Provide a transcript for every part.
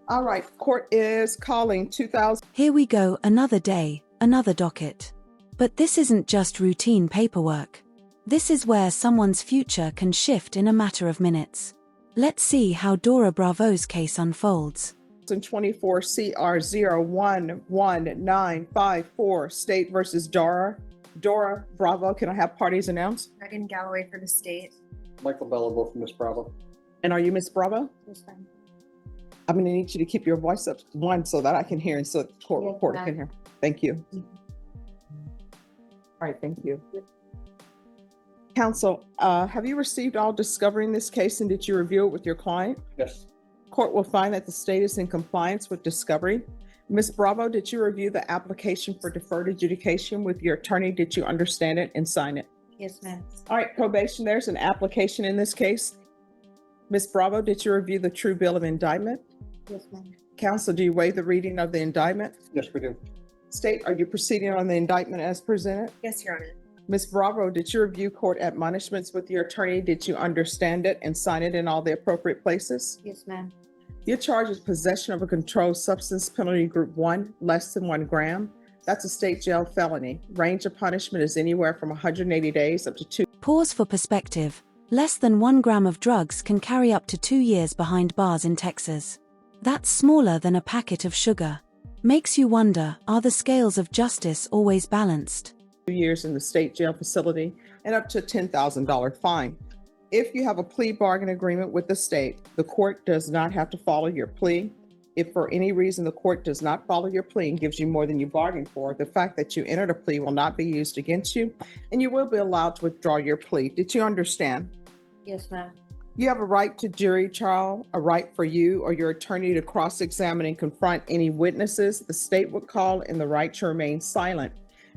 All right, court is calling 2000. Here we go, another day, another docket. But this isn't just routine paperwork. This is where someone's future can shift in a matter of minutes. Let's see how Dora Bravo's case unfolds. 24 CR 011954, State versus Dora Bravo. Can I have parties announced? Megan Galloway for the state. Michael Bellabo for Miss Bravo. And are you Miss Bravo? Yes, ma'am. I'm going to need you to keep your voice up one so that I can hear and so the court Yes, reporter ma'am. can hear. Thank you. All right, thank you. Counsel, have you received all discovery in this case and did you review it with your client? Yes. Court will find that the state is in compliance with discovery. Ms. Bravo, did you review the application for deferred adjudication with your attorney? Did you understand it and sign it? Yes, ma'am. All right, probation, there's an application in this case. Ms. Bravo, did you review the true bill of indictment? Yes, ma'am. Counsel, do you waive the reading of the indictment? Yes, we do. State, are you proceeding on the indictment as presented? Yes, Your Honor. Ms. Bravo, did you review court admonishments with your attorney? Did you understand it and sign it in all the appropriate places? Yes, ma'am. Your charge is possession of a controlled substance, penalty group 1, less than 1 gram. That's a state jail felony. Range of punishment is anywhere from 180 days up to 2. Pause for perspective. Less than 1 gram of drugs can carry up to 2 years behind bars in Texas. That's smaller than a packet of sugar. Makes you wonder, are the scales of justice always balanced? Years in the state jail facility and up to a $10,000 fine. If you have a plea bargain agreement with the state, the court does not have to follow your plea. If for any reason the court does not follow your plea and gives you more than you bargained for, the fact that you entered a plea will not be used against you and you will be allowed to withdraw your plea. Did you understand? Yes, ma'am. You have a right to jury trial, a right for you or your attorney to cross-examine and confront any witnesses the state would call, and the right to remain silent.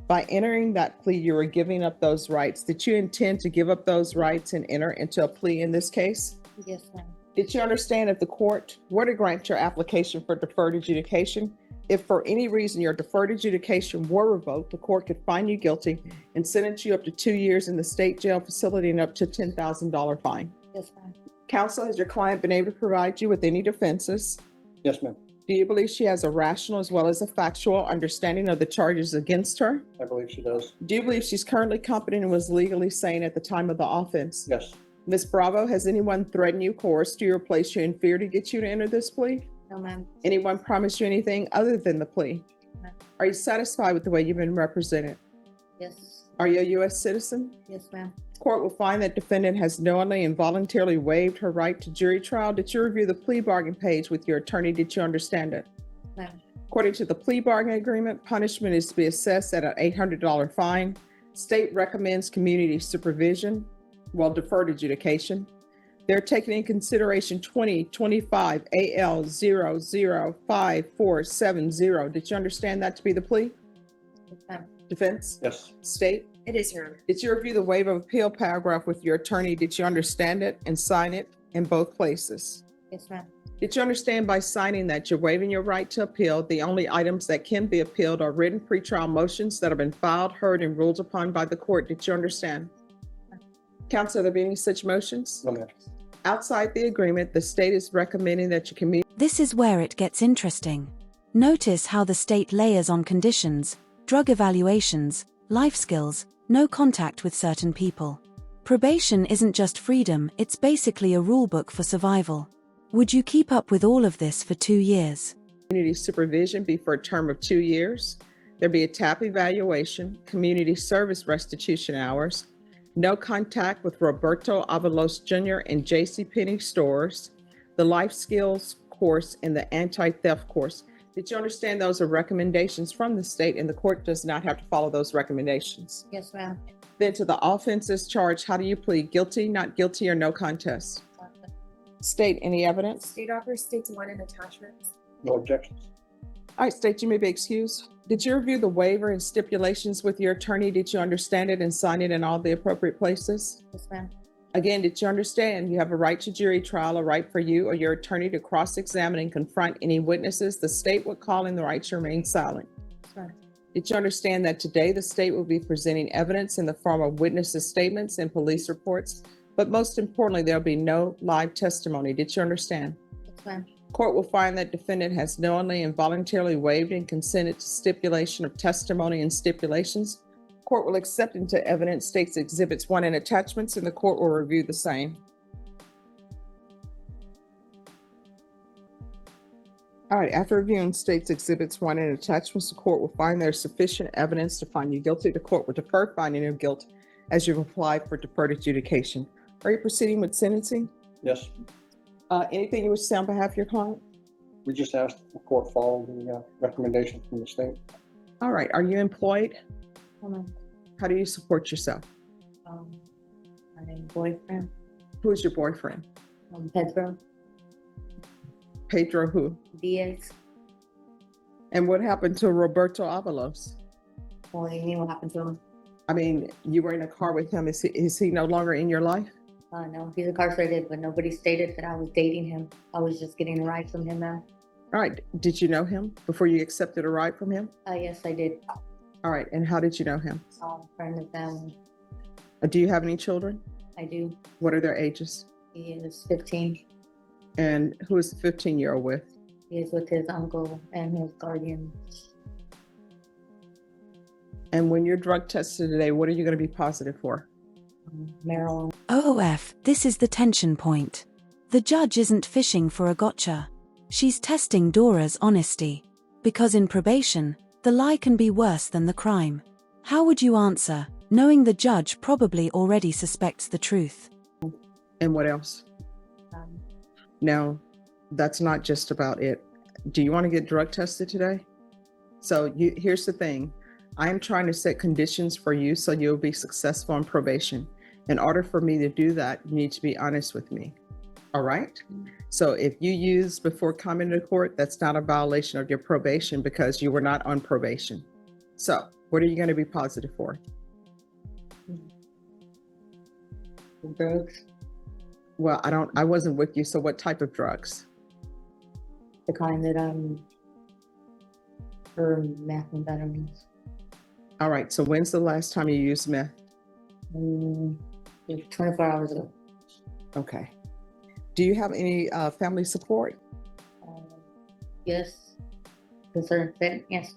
By entering that plea, you are giving up those rights. Did you intend to give up those rights and enter into a plea in this case? Yes, ma'am. Did you understand if the court were to grant your application for deferred adjudication, if for any reason your deferred adjudication were revoked, the court could find you guilty and sentence you up to 2 years in the state jail facility and up to $10,000 fine? Yes, ma'am. Counsel, has your client been able to provide you with any defenses? Yes, ma'am. Do you believe she has a rational as well as a factual understanding of the charges against her? I believe she does. Do you believe she's currently competent and was legally sane at the time of the offense? Yes. Ms. Bravo, has anyone threatened you, coerced you, or placed you in fear to get you to enter this plea? No, ma'am. Anyone promised you anything other than the plea? No. Are you satisfied with the way you've been represented? Yes. Are you a U.S. citizen? Yes, ma'am. Court will find that defendant has knowingly and voluntarily waived her right to jury trial. Did you review the plea bargain page with your attorney? Did you understand it? Ma'am. According to the plea bargain agreement, punishment is to be assessed at an $800 fine. State recommends community supervision, deferred adjudication. They're taking in consideration 2025 AL 005470. Did you understand that to be the plea? Yes, ma'am. Defense? Yes. State? It is, Your Honor. Did you review the waiver of appeal paragraph with your attorney? Did you understand it and sign it in both places? Yes, ma'am. Did you understand by signing that you're waiving your right to appeal? The only items that can be appealed are written pretrial motions that have been filed, heard, and ruled upon by the court. Did you understand? Counsel, are there be any such motions? No, ma'am. Outside the agreement, the state is recommending that you communicate. This is where it gets interesting. Notice how the state layers on conditions, drug evaluations, life skills, no contact with certain people. Probation isn't just freedom, it's basically a rulebook for survival. Would you keep up with all of this for 2 years? Community supervision be for a term of 2 years. There'd be a TAP evaluation, community service restitution hours, no contact with Roberto Avalos Jr. and JCPenney stores, the life skills course, and the anti-theft course. Did you understand those are recommendations from the state and the court does not have to follow those recommendations? Yes, ma'am. Then to the offenses charged, how do you plead? Guilty, not guilty, or no contest? State, any evidence? State offers states one in attachments. No objections. All right, state, you may be excused. Did you review the waiver and stipulations with your attorney? Did you understand it and sign it in all the appropriate places? Yes, ma'am. Again, did you understand you have a right to jury trial, a right for you or your attorney to cross-examine and confront any witnesses the state would call in the right to remain silent? Yes, ma'am. Did you understand that today the state will be presenting evidence in the form of witnesses' statements and police reports? But most importantly, there'll be no live testimony. Did you understand? Yes, ma'am. Court will find that defendant has knowingly and voluntarily waived and consented to stipulation of testimony and stipulations. Court will accept into evidence state's exhibits 1 and attachments, and the court will review the same. All right, after reviewing state's exhibits 1 and attachments, the court will find there is sufficient evidence to find you guilty. The court will defer finding of guilt as you've applied for deferred adjudication. Are you proceeding with sentencing? Yes. Anything you wish to say on behalf of your client? We just asked the court follow the recommendation from the state. All right, are you employed? Hold on. How do you support yourself? My boyfriend, Who is your boyfriend? Pedro Pedro who? Diaz. And what happened to Roberto Avalos? What do you mean, what happened to him? I mean, you were in a car with him. Is he no longer in your life? No, he's incarcerated, but nobody stated that I was dating him. I was just getting a ride from him now. All right, did you know him before you accepted a ride from him? Yes, I did. All right, and how did you know him? Friend of family. Do you have any children? I do. What are their ages? He is 15. And who is the 15-year-old with? He is with his uncle and his guardian. And when you're drug tested today, what are you going to be positive for? Marijuana. OOF, this is the tension point. The judge isn't fishing for a gotcha. She's testing Dora's honesty. Because in probation, the lie can be worse than the crime. How would you answer, knowing the judge probably already suspects the truth? And what else? Now, that's not just about it. Do you want to get drug tested today? So here's the thing. I am trying to set conditions for you so you'll be successful in probation. In order for me to do that, you need to be honest with me. All right? So if you use before coming to court, that's not a violation of your probation because you were not on probation. So what are you going to be positive for? Drugs. Well, I wasn't with you. So what type of drugs? The kind that for methamphetamines. All right. So when's the last time you used meth? 24 hours ago. Okay. Do you have any family support? Yes. Concerned fit. Yes.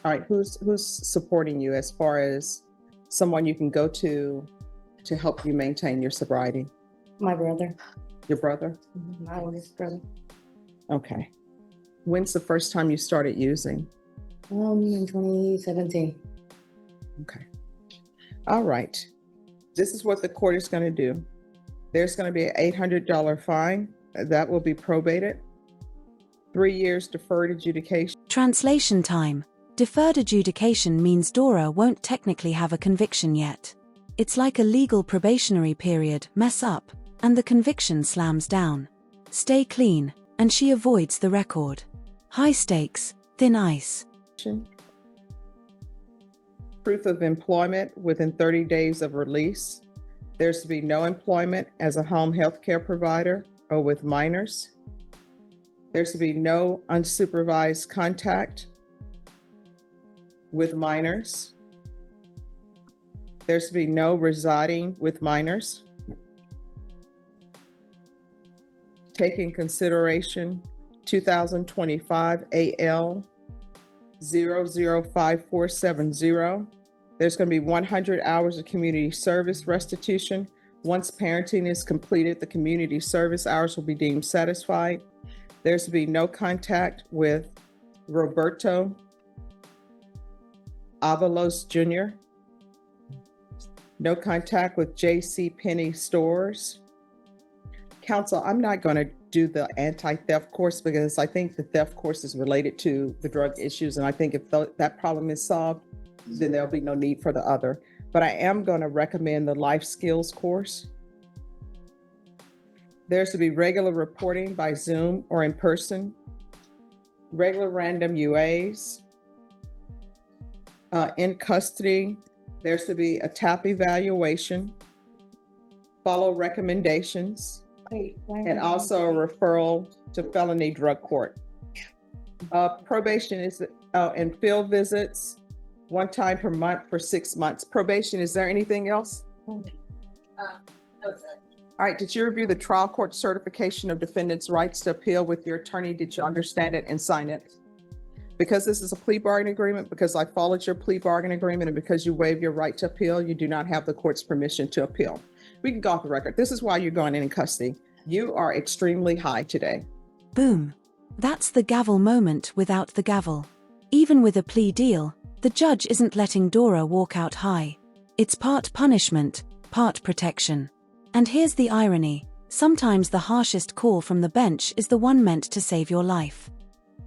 All right. Who's supporting you as far as someone you can go to help you maintain your sobriety? My brother. Your brother? My oldest brother. Okay. When's the first time you started using? In 2017. Okay. All right. This is what the court is going to do. There's going to be an $800 fine that will be probated. 3 years deferred adjudication. Translation time. Deferred adjudication means Dora won't technically have a conviction yet. It's like a legal probationary period, mess up, and the conviction slams down. Stay clean, and she avoids the record. High stakes, thin ice. Proof of employment within 30 days of release. There's to be no employment as a home health care provider or with minors. There's to be no unsupervised contact with minors. There's to be no residing with minors. Take in consideration 2025 AL 005470. There's going to be 100 hours of community service restitution. Once parenting is completed, the community service hours will be deemed satisfied. There's to be no contact with Roberto Avalos Jr. No contact with JCPenney stores. Counsel, I'm not going to do the anti-theft course because I think the theft course is related to the drug issues. And I think if that problem is solved, then there'll be no need for the other. But I am going to recommend the life skills course. There's to be regular reporting by Zoom or in person, regular random UAs. In custody, there's to be a TAP evaluation, follow recommendations, and also a referral to felony drug court. Probation is, and field visits, 1 time per month for 6 months. Probation, is there anything else? All All right, did you review the trial court certification of defendant's rights to appeal with your attorney? Did you understand it and sign it? Because this is a plea bargaining agreement, because I followed your plea bargaining agreement, and because you waive your right to appeal, you do not have the court's permission to appeal. We can go off the record. This is why you're going in custody. You are extremely high today. Boom. That's the gavel moment without the gavel. Even with a plea deal, the judge isn't letting Dora walk out high. It's part punishment, part protection. And here's the irony. Sometimes the harshest call from the bench is the one meant to save your life.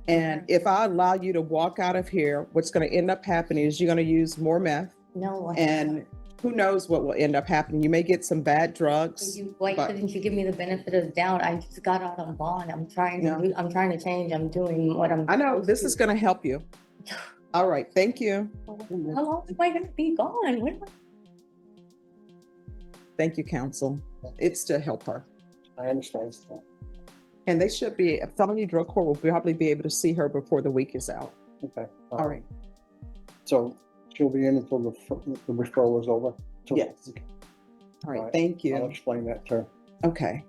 And if I allow you to walk out of here, what's going to end up happening is you're going to use more meth. No. And who knows what will end up happening. You may get some bad drugs. Why but- couldn't you give me the benefit of the doubt? I just got out on bond. I'm trying to change. I'm doing what I'm. I know supposed this to. is going to help you. All right. Thank you. How long am I gonna be gone? When am I- Thank you, counsel. It's to help her. I understand. And they should be, a felony drug court will probably be able to see her before the week is out. Okay. All right. So she'll be in until the referral is over? Yes. All right. Thank I'll you. explain that to her. Okay.